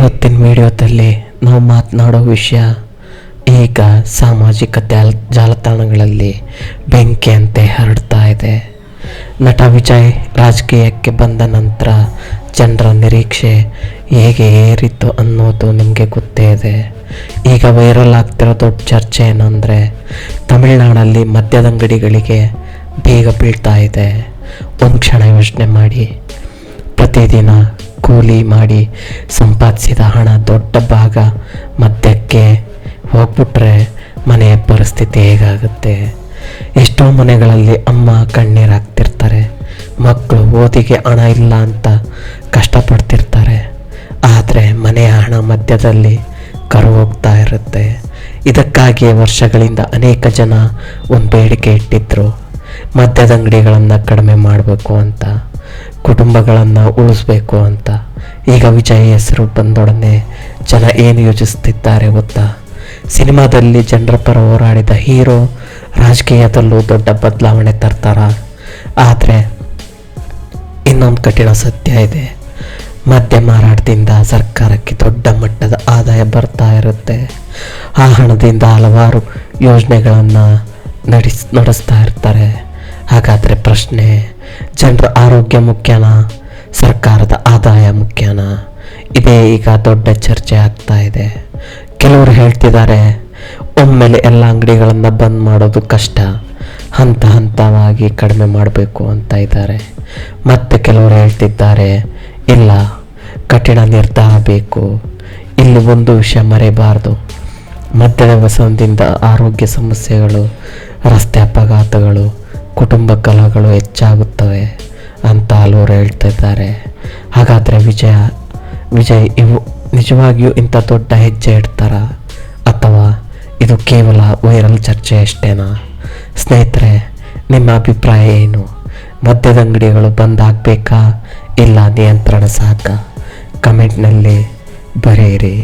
ಇವತ್ತಿನ ವಿಡಿಯೋದಲ್ಲಿ ನಾವು ಮಾತನಾಡೋ ವಿಷಯ ಈಗ ಸಾಮಾಜಿಕ ಜಾಲತಾಣಗಳಲ್ಲಿ ಬೆಂಕಿಯಂತೆ ಹರಡ್ತಾ ಇದೆ. ನಟ ವಿಜಯ್ ರಾಜಕೀಯಕ್ಕೆ ಬಂದ ನಂತರ ಜನರ ನಿರೀಕ್ಷೆ ಹೇಗೆ ಏರಿತು ಅನ್ನೋದು ನಿಮಗೆ ಗೊತ್ತೇ ಇದೆ. ಈಗ ವೈರಲ್ ಆಗ್ತಿರೋ ದೊಡ್ಡ ಚರ್ಚೆ ಏನಂದರೆ ತಮಿಳುನಾಡಲ್ಲಿ ಮದ್ಯದಂಗಡಿಗಳಿಗೆ ಬೇಗ ಬೀಳ್ತಾ ಇದೆ. ಒಂದು ಕ್ಷಣ ಯೋಚನೆ ಮಾಡಿ, ಪ್ರತಿದಿನ ಕೂಲಿ ಮಾಡಿ ಸಂಪಾದಿಸಿದ ಹಣ ದೊಡ್ಡ ಭಾಗ ಮದ್ಯಕ್ಕೆ ಹೋಗ್ಬಿಟ್ರೆ ಮನೆಯ ಪರಿಸ್ಥಿತಿ ಹೇಗಾಗುತ್ತೆ? ಎಷ್ಟೋ ಮನೆಗಳಲ್ಲಿ ಅಮ್ಮ ಕಣ್ಣೀರಾಗ್ತಿರ್ತಾರೆ, ಮಕ್ಕಳು ಓದಿಗೆ ಹಣ ಇಲ್ಲ ಅಂತ ಕಷ್ಟಪಡ್ತಿರ್ತಾರೆ. ಆದರೆ ಮನೆಯ ಹಣ ಮಧ್ಯದಲ್ಲಿ ಕರುಹೋಗ್ತಾ ಇರುತ್ತೆ. ಇದಕ್ಕಾಗಿಯೇ ವರ್ಷಗಳಿಂದ ಅನೇಕ ಜನ ಒಂದು ಬೇಡಿಕೆ ಇಟ್ಟಿದ್ರು, ಮದ್ಯದಂಗಡಿಗಳನ್ನು ಕಡಿಮೆ ಮಾಡಬೇಕು ಅಂತ, ಕುಟುಂಬಗಳನ್ನು ಉಳಿಸ್ಬೇಕು ಅಂತ. ಈಗ ವಿಜಯ್ ಹೆಸರು ಬಂದೊಡನೆ ಜನ ಏನು ಯೋಚಿಸ್ತಿದ್ದಾರೆ ಗೊತ್ತಾ? ಸಿನಿಮಾದಲ್ಲಿ ಜನರ ಪರ ಹೋರಾಡಿದ ಹೀರೋ ರಾಜಕೀಯದಲ್ಲೂ ದೊಡ್ಡ ಬದಲಾವಣೆ ತರ್ತಾರ? ಆದರೆ ಇನ್ನೊಂದು ಕಠಿಣ ಸತ್ಯ ಇದೆ. ಮದ್ಯ ಮಾರಾಟದಿಂದ ಸರ್ಕಾರಕ್ಕೆ ದೊಡ್ಡ ಮಟ್ಟದ ಆದಾಯ ಬರ್ತಾ ಇರುತ್ತೆ. ಆ ಹಣದಿಂದ ಹಲವಾರು ಯೋಜನೆಗಳನ್ನು ನಡೆಸ್ತಾ ಇರ್ತಾರೆ. ಹಾಗಾದರೆ ಪ್ರಶ್ನೆ, ಜನರ ಆರೋಗ್ಯ ಮುಖ್ಯನಾ, ಸರ್ಕಾರದ ಆದಾಯ ಮುಖ್ಯನಾ? ಇದೇ ಈಗ ದೊಡ್ಡ ಚರ್ಚೆ ಆಗ್ತಾ ಇದೆ. ಕೆಲವರು ಹೇಳ್ತಿದ್ದಾರೆ, ಒಮ್ಮೆಲೆ ಎಲ್ಲ ಅಂಗಡಿಗಳನ್ನು ಬಂದ್ ಮಾಡೋದು ಕಷ್ಟ, ಹಂತ ಹಂತವಾಗಿ ಕಡಿಮೆ ಮಾಡಬೇಕು ಅಂತ ಇದ್ದಾರೆ. ಮತ್ತೆ ಕೆಲವರು ಹೇಳ್ತಿದ್ದಾರೆ, ಇಲ್ಲ, ಕಠಿಣ ನಿರ್ಧಾರ ಬೇಕು. ಇಲ್ಲಿ ಒಂದು ವಿಷಯ ಮರೆಯಬಾರ್ದು, ಮದ್ಯದ ವ್ಯಸನದಿಂದ ಆರೋಗ್ಯ ಸಮಸ್ಯೆಗಳು, ರಸ್ತೆ ಅಪಘಾತಗಳು, ಕುಟುಂಬ ಕಲಹಗಳು ಹೆಚ್ಚಾಗುತ್ತವೆ ಅಂತ ಹಲವರು ಹೇಳ್ತಿದ್ದಾರೆ. ಹಾಗಾದರೆ ವಿಜಯ್ ಇವು ನಿಜವಾಗಿಯೂ ಇಂಥ ದೊಡ್ಡ ಹೆಜ್ಜೆ ಇಡ್ತಾರಾ, ಅಥವಾ ಇದು ಕೇವಲ ವೈರಲ್ ಚರ್ಚೆ ಅಷ್ಟೇನಾ? ಸ್ನೇಹಿತರೆ, ನಿಮ್ಮ ಅಭಿಪ್ರಾಯ ಏನು? ಮದ್ಯದಂಗಡಿಗಳು ಬಂದಾಗಬೇಕಾ, ಇಲ್ಲ ನಿಯಂತ್ರಣ ಸಾಕ? ಕಮೆಂಟ್ನಲ್ಲಿ ಬರೆಯಿರಿ.